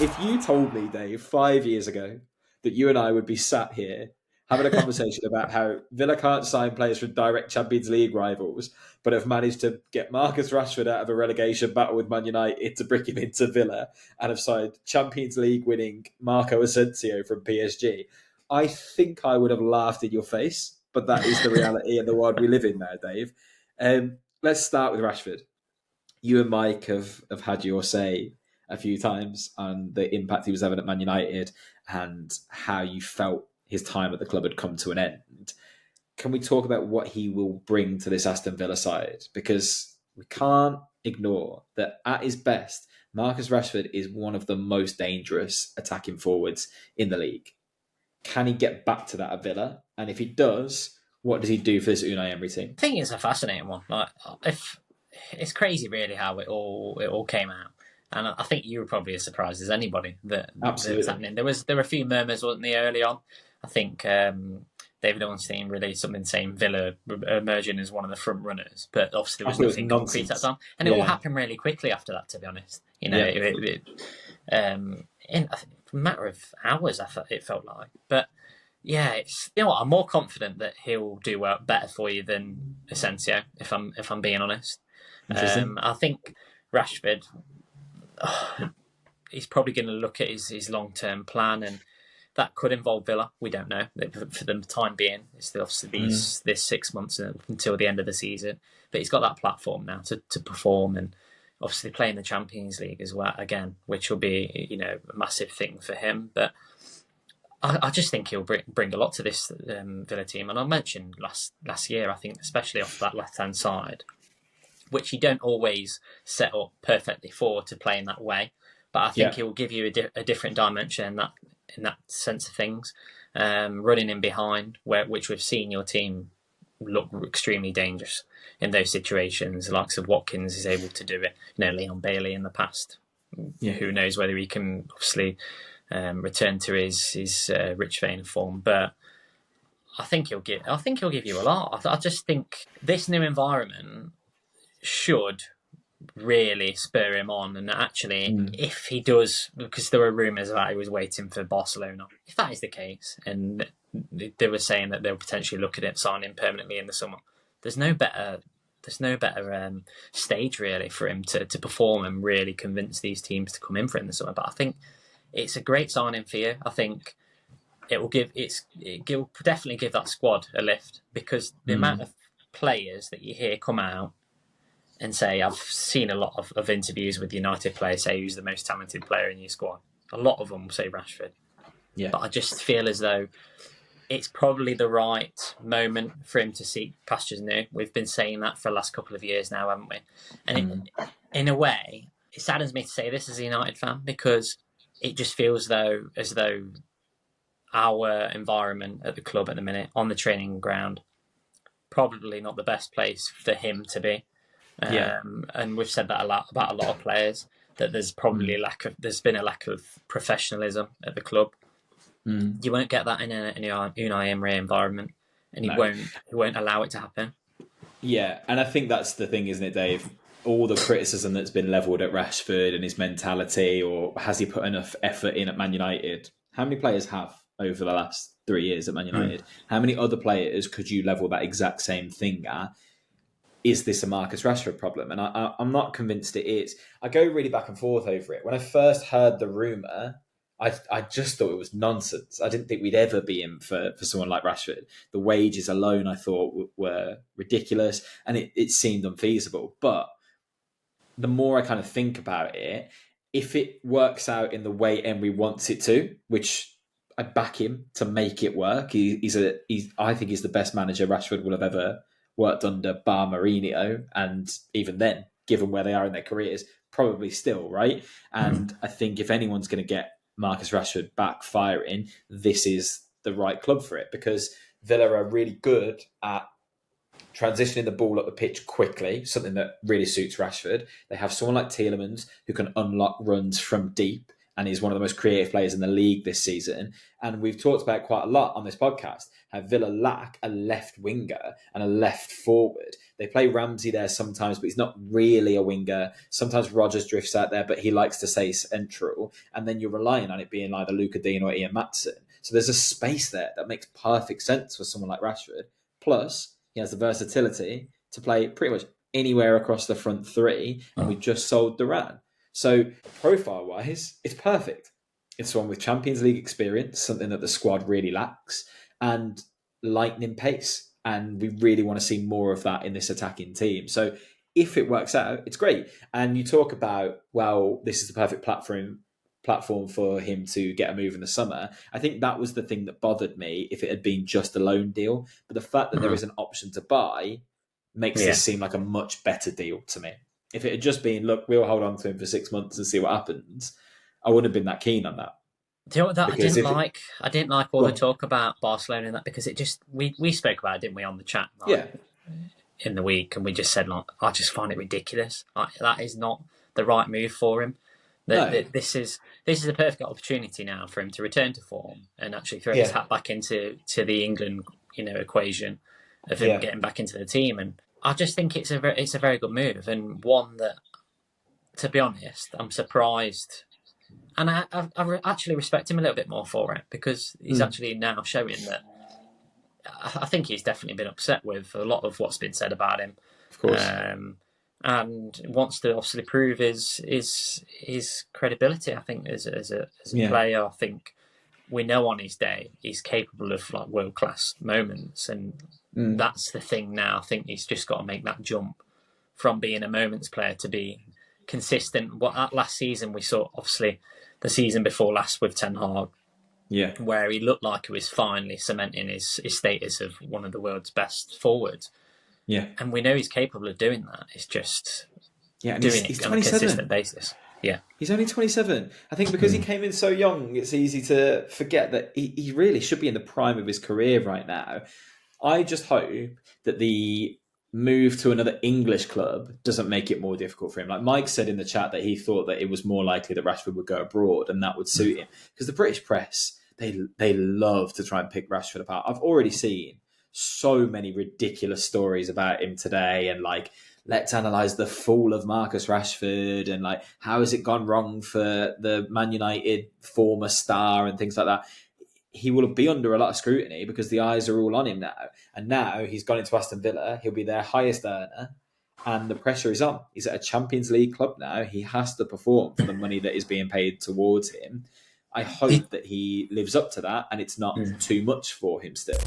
If you told me, Dave, 5 years ago that you and I would be sat here having a conversation about how Villa can't sign players from direct Champions League rivals, but have managed to get Marcus Rashford out of a relegation battle with Man United to bring him into Villa and have signed Champions League winning Marco Asensio from PSG, I think I would have laughed in your face. But that is the reality in the world we live in now, Dave. Let's start with Rashford. You and Mike have had your say a few times on the impact he was having at Man United and how you felt his time at the club had come to an end. Can we talk about what he will bring to this Aston Villa side? Because we can't ignore that at his best, Marcus Rashford is one of the most dangerous attacking forwards in the league. Can he get back to that at Villa? And if he does, what does he do for this Unai Emery team? I think it's a fascinating one. Like, if it's crazy, really, how it all came out. And I think you were probably as surprised as anybody that was happening. There were a few murmurs, wasn't there, early on? I think David Ornstein released something saying Villa emerging as one of the front runners, but obviously there was nothing concrete at the time. And it all happened really quickly after that, to be honest. You know, in a matter of hours, it felt like. But yeah, you know what? I'm more confident that he'll do better for you than Asensio, if I'm being honest. I think Rashford, he's probably going to look at his long-term plan, and that could involve Villa. We don't know. For the time being, it's obviously this 6 months until the end of the season. But he's got that platform now to perform, and obviously play in the Champions League as well again, which will be, you know, a massive thing for him. But I just think he'll bring a lot to this Villa team. And I mentioned last year, I think, especially off that left-hand side, which you don't always set up perfectly to play in that way. But I think he will give you a different dimension in that sense of things. Running in behind, which we've seen your team look extremely dangerous in those situations. The likes of Watkins is able to do it. You know, Leon Bailey in the past. Yeah. Who knows whether he can obviously return to his rich vein of form, but I think he'll give you a lot. I just think this new environment should really spur him on, and actually, if he does, because there were rumours that he was waiting for Barcelona. If that is the case, and they were saying that they'll potentially look at it signing permanently in the summer, there's no better stage really for him to perform and really convince these teams to come in for him in the summer. But I think it's a great signing for you. I think it will definitely give that squad a lift, because the amount of players that you hear come out and say, I've seen a lot of interviews with United players say who's the most talented player in your squad. A lot of them will say Rashford. Yeah. But I just feel as though it's probably the right moment for him to seek pastures new. We've been saying that for the last couple of years now, haven't we? And in a way, it saddens me to say this as a United fan, because it just feels as though our environment at the club at the minute, on the training ground, probably not the best place for him to be. And we've said that a lot about a lot of players, that there's probably there's been a lack of professionalism at the club. You won't get that in an Unai Emery environment, and he won't allow it to happen. Yeah, and I think that's the thing, isn't it, Dave? All the criticism that's been levelled at Rashford and his mentality, or has he put enough effort in at Man United? How many players have over the last 3 years at Man United? How many other players could you level that exact same thing at? Is this a Marcus Rashford problem? And I'm not convinced it is. I go really back and forth over it. When I first heard the rumour, I just thought it was nonsense. I didn't think we'd ever be in for someone like Rashford. The wages alone, I thought, were ridiculous, and it seemed unfeasible. But the more I kind of think about it, if it works out in the way Emery wants it to, which I back him to make it work, I think he's the best manager Rashford will have ever worked under, bar Mourinho, and even then, given where they are in their careers, probably still, right? And I think if anyone's going to get Marcus Rashford back firing, this is the right club for it, because Villa are really good at transitioning the ball up the pitch quickly, something that really suits Rashford. They have someone like Tielemans who can unlock runs from deep and he's one of the most creative players in the league this season. And we've talked about quite a lot on this podcast how Villa lack a left winger and a left forward. They play Ramsey there sometimes, but he's not really a winger. Sometimes Rodgers drifts out there, but he likes to stay central. And then you're relying on it being either Luca Dean or Ian Maatson. So there's a space there that makes perfect sense for someone like Rashford. Plus, he has the versatility to play pretty much anywhere across the front three, and we just sold Duran. So profile-wise, it's perfect. It's someone with Champions League experience, something that the squad really lacks, and lightning pace. And we really want to see more of that in this attacking team. So if it works out, it's great. And you talk about, well, this is the perfect platform for him to get a move in the summer. I think that was the thing that bothered me if it had been just a loan deal. But the fact that there is an option to buy makes this seem like a much better deal to me. If it had just been, look, we'll hold on to him for 6 months and see what happens, I wouldn't have been that keen on that. Do you know what that I didn't like all the talk about Barcelona and that, because it just we spoke about it, didn't we, on the chat in the week, and we just said, like, I just find it ridiculous. Like, that is not the right move for him. This is a perfect opportunity now for him to return to form and actually throw his hat back into the England equation of him getting back into the team. And I just think it's a very good move, and one that, to be honest, I'm surprised. And I actually respect him a little bit more for it, because he's actually now showing that I think he's definitely been upset with a lot of what's been said about him. Of course. And wants to obviously prove his credibility, I think, as a player. I think we know on his day he's capable of like world-class moments, and that's the thing now. I think he's just got to make that jump from being a moments player to be consistent. What that last season we saw, obviously the season before last with Ten Hag, where he looked like he was finally cementing his status of one of the world's best forwards. Yeah, and we know he's capable of doing that. It's just doing it on a consistent basis. Yeah, he's only 27. I think because he came in so young, it's easy to forget that he really should be in the prime of his career right now. I just hope that the move to another English club doesn't make it more difficult for him. Like Mike said in the chat that he thought that it was more likely that Rashford would go abroad and that would suit him, because the British press, they love to try and pick Rashford apart. I've already seen so many ridiculous stories about him today, and like, let's analyse the fall of Marcus Rashford, and like, how has it gone wrong for the Man United former star and things like that. He will be under a lot of scrutiny because the eyes are all on him now. And now he's gone into Aston Villa. He'll be their highest earner, and the pressure is on. He's at a Champions League club now. He has to perform for the money that is being paid towards him. I hope that he lives up to that and it's not too much for him still.